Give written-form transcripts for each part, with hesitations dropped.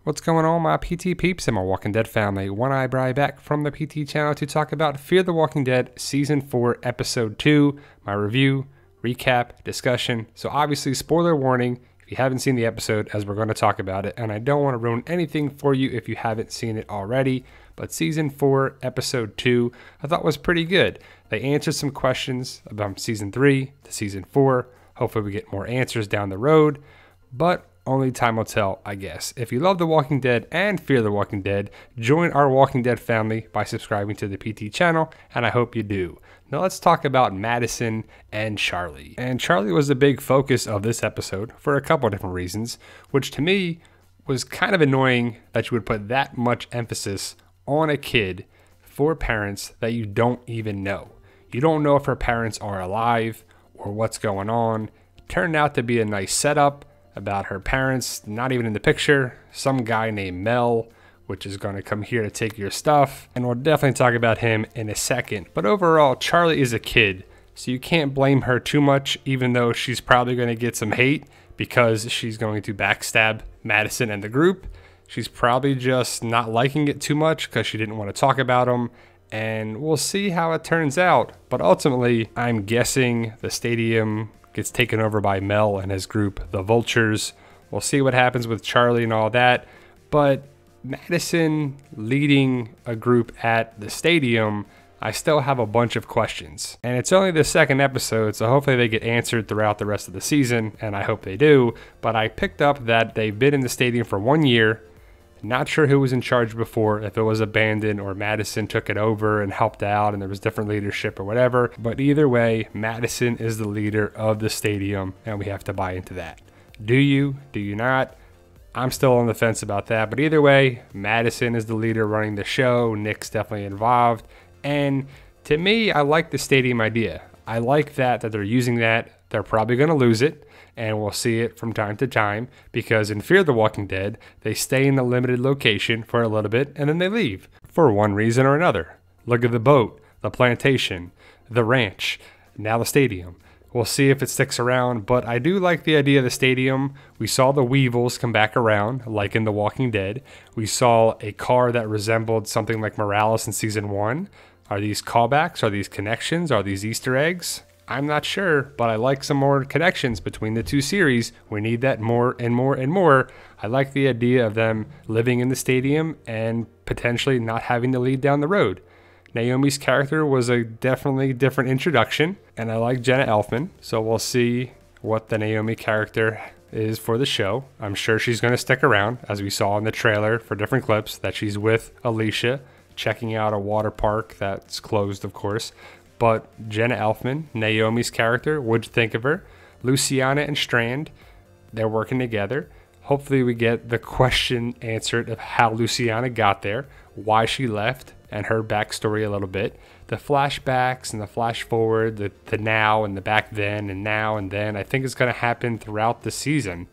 What's going on, my PT peeps and my Walking Dead family? One Eye Bri back from the PT channel to talk about Fear the Walking Dead Season 4, Episode 2, my review, recap, discussion. So obviously, spoiler warning if you haven't seen the episode, as we're going to talk about it, and I don't want to ruin anything for you if you haven't seen it already, but Season 4, Episode 2, I thought was pretty good. They answered some questions about Season 3 to Season 4. Hopefully we get more answers down the road, but only time will tell, I guess. If you love The Walking Dead and Fear the Walking Dead, join our Walking Dead family by subscribing to the PT channel, and I hope you do. Now let's talk about Madison and Charlie. And Charlie was the big focus of this episode for a couple of different reasons, which to me was kind of annoying that you would put that much emphasis on a kid for parents that you don't even know. You don't know if her parents are alive or what's going on. It turned out to be a nice setup about her parents not even in the picture, some guy named Mel, which is going to come here to take your stuff, and we'll definitely talk about him in a second. But overall, Charlie is a kid, so you can't blame her too much, even though she's probably going to get some hate because she's going to backstab Madison and the group. She's probably just not liking it too much because she didn't want to talk about him, and we'll see how it turns out. But ultimately, I'm guessing the stadium gets taken over by Mel and his group, the Vultures. We'll see what happens with Charlie and all that. But Madison leading a group at the stadium, I still have a bunch of questions. And it's only the second episode, so hopefully they get answered throughout the rest of the season, and I hope they do. But I picked up that they've been in the stadium for 1 year. Not sure who was in charge before, if it was abandoned or Madison took it over and helped out and there was different leadership or whatever. But either way, Madison is the leader of the stadium and we have to buy into that. Do you? Do you not? I'm still on the fence about that. But either way, Madison is the leader running the show. Nick's definitely involved. And to me, I like the stadium idea. I like that they're using that. They're probably going to lose it. And we'll see it from time to time because in Fear the Walking Dead, they stay in a limited location for a little bit and then they leave for one reason or another. Look at the boat, the plantation, the ranch, now the stadium. We'll see if it sticks around, but I do like the idea of the stadium. We saw the Weevils come back around, like in The Walking Dead. We saw a car that resembled something like Morales in Season 1. Are these callbacks? Are these connections? Are these Easter eggs? I'm not sure, but I like some more connections between the two series. We need that more and more and more. I like the idea of them living in the stadium and potentially not having to lead down the road. Naomi's character was a definitely different introduction, and I like Jenna Elfman, so we'll see what the Naomi character is for the show. I'm sure she's going to stick around, as we saw in the trailer for different clips, that she's with Alicia, checking out a water park that's closed, of course. But Jenna Elfman, Naomi's character, what'd you think of her? Luciana and Strand, they're working together. Hopefully we get the question answered of how Luciana got there, why she left, and her backstory a little bit. The flashbacks and the flash forward, the now and the back then and now and then, I think it's going to happen throughout the season.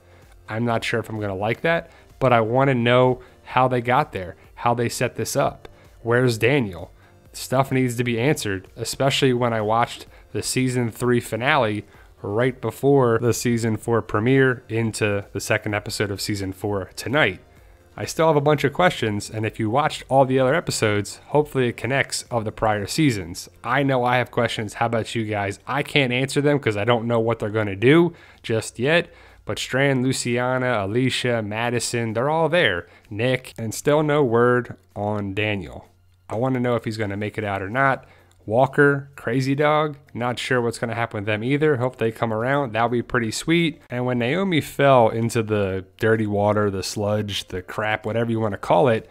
I'm not sure if I'm going to like that, but I want to know how they got there, how they set this up. Where's Daniel? Stuff needs to be answered, especially when I watched the Season 3 finale right before the Season 4 premiere into the second episode of Season 4 tonight. I still have a bunch of questions, and if you watched all the other episodes, hopefully it connects of the prior seasons. I know I have questions. How about you guys? I can't answer them because I don't know what they're going to do just yet, but Strand, Luciana, Alicia, Madison, they're all there. Nick, and still no word on Daniel. I want to know if he's going to make it out or not. Walker, Crazy Dog, not sure what's going to happen with them either. Hope they come around. That'll be pretty sweet. And when Naomi fell into the dirty water, the sludge, the crap, whatever you want to call it,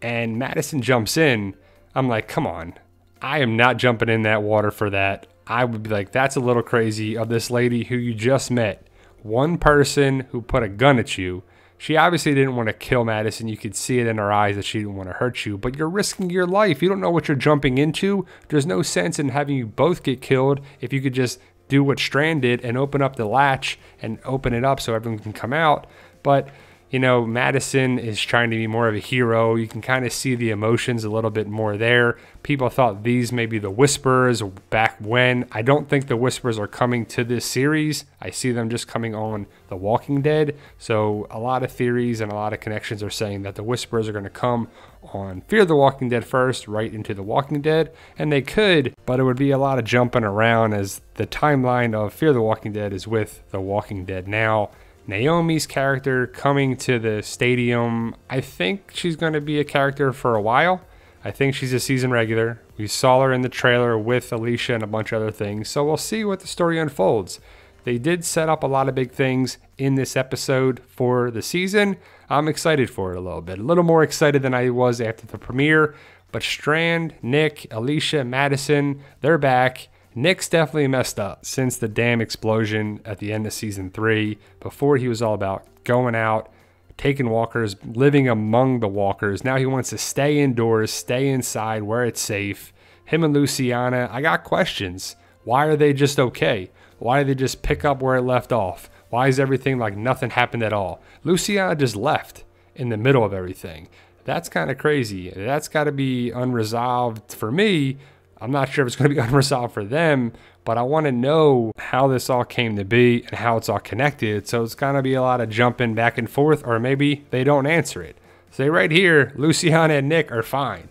and Madison jumps in, I'm like, come on. I am not jumping in that water for that. I would be like, that's a little crazy of this lady who you just met. One person who put a gun at you. She obviously didn't want to kill Madison. You could see it in her eyes that she didn't want to hurt you, but you're risking your life. You don't know what you're jumping into. There's no sense in having you both get killed if you could just do what Strand did and open up the latch and open it up so everyone can come out. But Madison is trying to be more of a hero. You can kind of see the emotions a little bit more there. People thought these may be the Whisperers back when. I don't think the Whisperers are coming to this series. I see them just coming on The Walking Dead. So a lot of theories and a lot of connections are saying that the Whisperers are going to come on Fear the Walking Dead first, right into The Walking Dead. And they could, but it would be a lot of jumping around as the timeline of Fear the Walking Dead is with The Walking Dead now. Naomi's character coming to the stadium, I think she's going to be a character for a while. I think she's a season regular. We saw her in the trailer with Alicia and a bunch of other things, so we'll see what the story unfolds. They did set up a lot of big things in this episode for the season. I'm excited for it a little bit. A little more excited than I was after the premiere. But Strand, Nick, Alicia, Madison, they're back. Nick's definitely messed up since the dam explosion at the end of season 3. Before, he was all about going out, taking walkers, living among the walkers. Now he wants to stay indoors, stay inside where it's safe. Him and Luciana, I got questions. Why are they just okay? Why did they just pick up where it left off? Why is everything like nothing happened at all? Luciana just left in the middle of everything. That's kind of crazy. That's got to be unresolved for me. I'm not sure if it's going to be unresolved for them, but I want to know how this all came to be and how it's all connected. So it's going to be a lot of jumping back and forth, or maybe they don't answer it. So right here, Luciana and Nick are fine.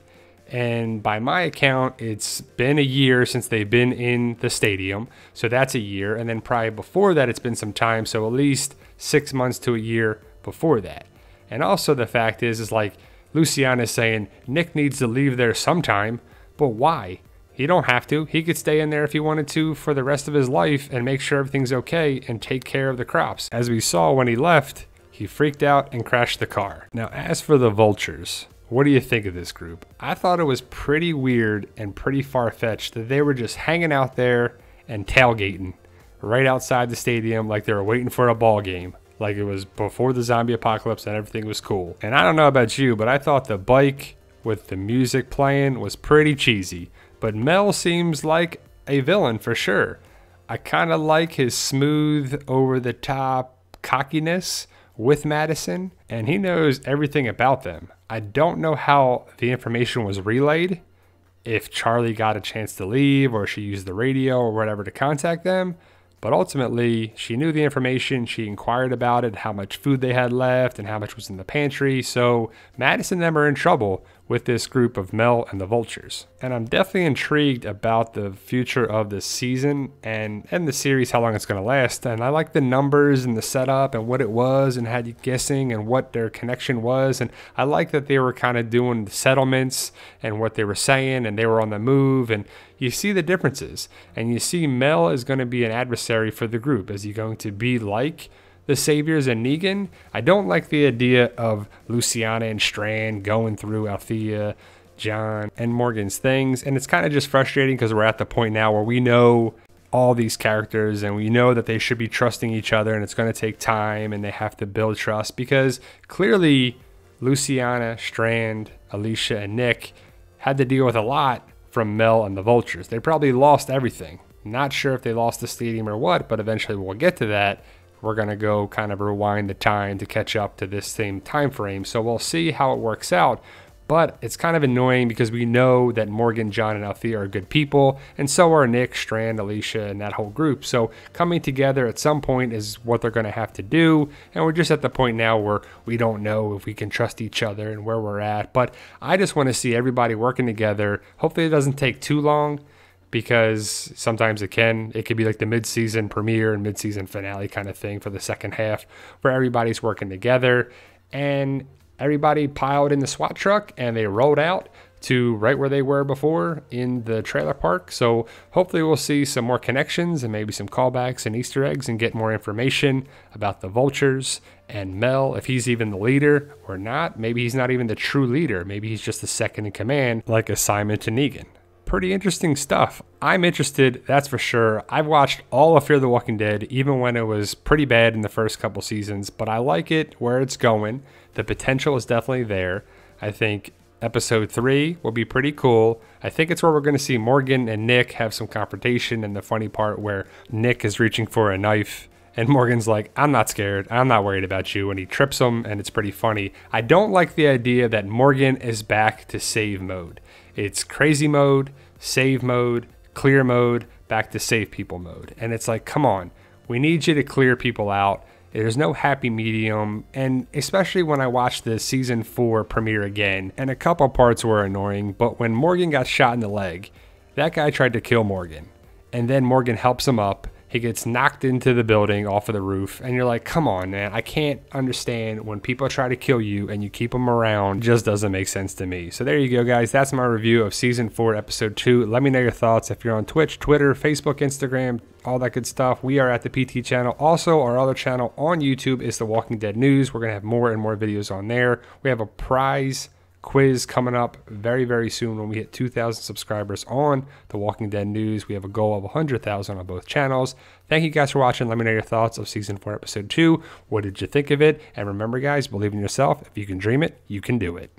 And by my account, it's been a year since they've been in the stadium. So that's a year. And then probably before that, it's been some time. So at least 6 months to a year before that. And also the fact is like Luciana is saying Nick needs to leave there sometime. But why? He don't have to. He could stay in there if he wanted to for the rest of his life and make sure everything's okay and take care of the crops. As we saw when he left, he freaked out and crashed the car. Now, as for the Vultures, what do you think of this group? I thought it was pretty weird and pretty far-fetched that they were just hanging out there and tailgating right outside the stadium like they were waiting for a ball game. Like it was before the zombie apocalypse and everything was cool. And I don't know about you, but I thought the bike with the music playing was pretty cheesy. But Mel seems like a villain for sure. I kind of like his smooth, over-the-top cockiness with Madison, and he knows everything about them. I don't know how the information was relayed, if Charlie got a chance to leave or she used the radio or whatever to contact them. But ultimately, she knew the information, she inquired about it, how much food they had left and how much was in the pantry. So Madison and them are in trouble with this group of Mel and the Vultures. And I'm definitely intrigued about the future of this season and the series, how long it's going to last. And I like the numbers and the setup and what it was and had you guessing and what their connection was. And I like that they were kind of doing the settlements and what they were saying and they were on the move. And you see the differences. And you see Mel is going to be an adversary for the group. Is he going to be like the Saviors and Negan? I don't like the idea of Luciana and Strand going through Althea, John, and Morgan's things. And it's kind of just frustrating because we're at the point now where we know all these characters and we know that they should be trusting each other and it's going to take time and they have to build trust because clearly Luciana, Strand, Alicia, and Nick had to deal with a lot from Mel and the Vultures. They probably lost everything. Not sure if they lost the stadium or what, but eventually we'll get to that. We're going to go kind of rewind the time to catch up to this same time frame. So we'll see how it works out. But it's kind of annoying because we know that Morgan, John, and Althea are good people. And so are Nick, Strand, Alicia, and that whole group. So coming together at some point is what they're going to have to do. And we're just at the point now where we don't know if we can trust each other and where we're at. But I just want to see everybody working together. Hopefully it doesn't take too long, because sometimes it can. It could be like the mid-season premiere and mid-season finale kind of thing for the second half where everybody's working together and everybody piled in the SWAT truck and they rolled out to right where they were before in the trailer park. So hopefully we'll see some more connections and maybe some callbacks and Easter eggs and get more information about the Vultures and Mel, if he's even the leader or not. Maybe he's not even the true leader. Maybe he's just the second in command, like a Simon to Negan. Pretty interesting stuff. I'm interested, that's for sure. I've watched all of Fear the Walking Dead, even when it was pretty bad in the first couple seasons, but I like it where it's going. The potential is definitely there. I think episode 3 will be pretty cool. I think it's where we're going to see Morgan and Nick have some confrontation, and the funny part where Nick is reaching for a knife And Morgan's like, I'm not scared. I'm not worried about you. And he trips him, and it's pretty funny. I don't like the idea that Morgan is back to save mode. It's crazy mode, save mode, clear mode, back to save people mode. And it's like, come on, we need you to clear people out. There's no happy medium. And especially when I watched the season 4 premiere again, and a couple parts were annoying, but when Morgan got shot in the leg, that guy tried to kill Morgan. And then Morgan helps him up. He gets knocked into the building off of the roof. And you're like, come on, man. I can't understand when people try to kill you and you keep them around. It just doesn't make sense to me. So there you go, guys. That's my review of Season 4, Episode 2. Let me know your thoughts if you're on Twitch, Twitter, Facebook, Instagram, all that good stuff. We are at the PT channel. Also, our other channel on YouTube is The Walking Dead News. We're going to have more and more videos on there. We have a prize quiz coming up very, very soon when we hit 2,000 subscribers on The Walking Dead News. We have a goal of 100,000 on both channels. Thank you guys for watching. Let me know your thoughts of Season 4, Episode 2. What did you think of it? And remember, guys, believe in yourself. If you can dream it, you can do it.